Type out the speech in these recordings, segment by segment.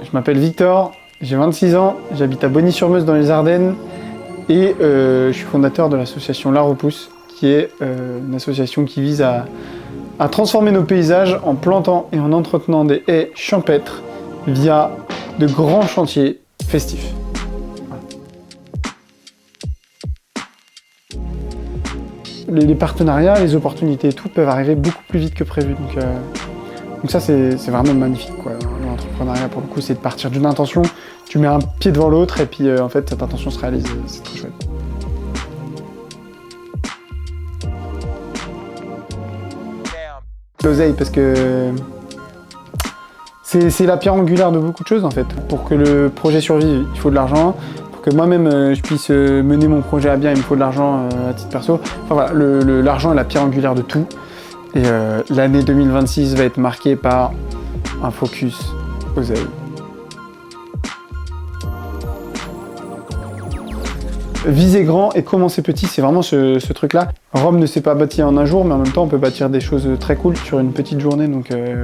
Je m'appelle Victor, j'ai 26 ans, j'habite à Bonny-sur-Meuse dans les Ardennes et je suis fondateur de l'association La Repousse, qui est une association qui vise à transformer nos paysages en plantant et en entretenant des haies champêtres via de grands chantiers festifs. Les partenariats, les opportunités et tout peuvent arriver beaucoup plus vite que prévu. Donc ça, c'est vraiment magnifique, quoi. L'entrepreneuriat, pour le coup, c'est de partir d'une intention, tu mets un pied devant l'autre et puis en fait, cette intention se réalise. C'est très chouette. L'oseille, parce que c'est la pierre angulaire de beaucoup de choses, en fait. Pour que le projet survive, il faut de l'argent. Pour que moi-même, je puisse mener mon projet à bien, il me faut de l'argent à titre perso. Enfin voilà, l'argent est la pierre angulaire de tout. Et l'année 2026 va être marquée par un focus oseille. Viser grand et commencer petit, c'est vraiment ce truc-là. Rome ne s'est pas bâti en un jour, mais en même temps, on peut bâtir des choses très cool sur une petite journée, donc voilà.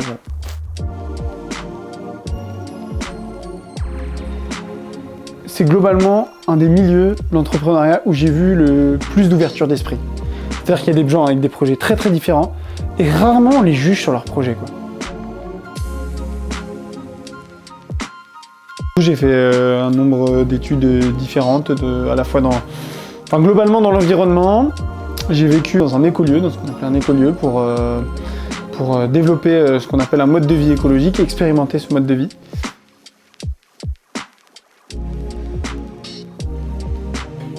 C'est globalement un des milieux, l'entrepreneuriat, où j'ai vu le plus d'ouverture d'esprit. C'est-à-dire qu'il y a des gens avec des projets très très différents, et rarement on les juge sur leurs projets, quoi. J'ai fait un nombre d'études différentes, à la fois globalement dans l'environnement. J'ai vécu dans un écolieu, dans ce qu'on appelle un écolieu, pour développer ce qu'on appelle un mode de vie écologique et expérimenter ce mode de vie.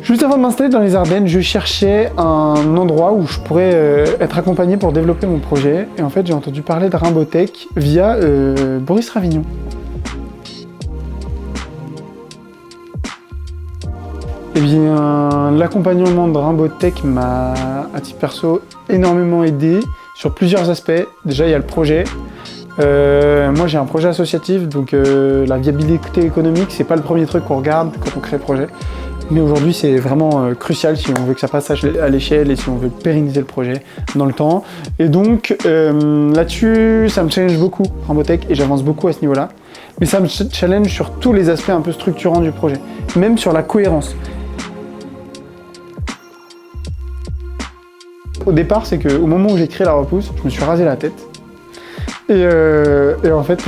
Juste avant de m'installer dans les Ardennes, je cherchais un endroit où je pourrais être accompagné pour développer mon projet. Et en fait, j'ai entendu parler de Rimbotech via Boris Ravignon. Eh bien, l'accompagnement de Rimbotech m'a, à titre perso, énormément aidé sur plusieurs aspects. Déjà, il y a le projet. Moi, j'ai un projet associatif, donc la viabilité économique, c'est pas le premier truc qu'on regarde quand on crée le projet. Mais aujourd'hui, c'est vraiment crucial si on veut que ça passe à l'échelle et si on veut pérenniser le projet dans le temps. Et donc, là-dessus, ça me challenge beaucoup, Rimbotech, et j'avance beaucoup à ce niveau-là. Mais ça me challenge sur tous les aspects un peu structurants du projet, même sur la cohérence. Au départ, c'est qu'au moment où j'ai créé La Repousse, je me suis rasé la tête. Et en fait,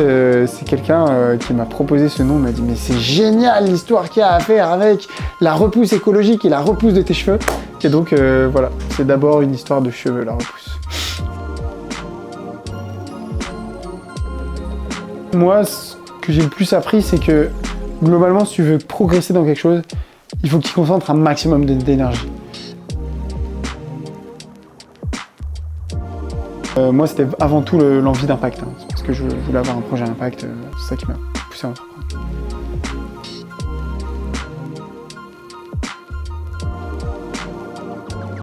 c'est quelqu'un qui m'a proposé ce nom, m'a dit « Mais c'est génial l'histoire qu'il y a à faire avec la repousse écologique et la repousse de tes cheveux !» Et donc voilà, c'est d'abord une histoire de cheveux, la repousse. Moi, ce que j'ai le plus appris, c'est que globalement, si tu veux progresser dans quelque chose, il faut que tu concentres un maximum d'énergie. Moi, c'était avant tout l'envie d'impact, hein. C'est parce que je voulais avoir un projet à impact, c'est ça qui m'a poussé à entreprendre.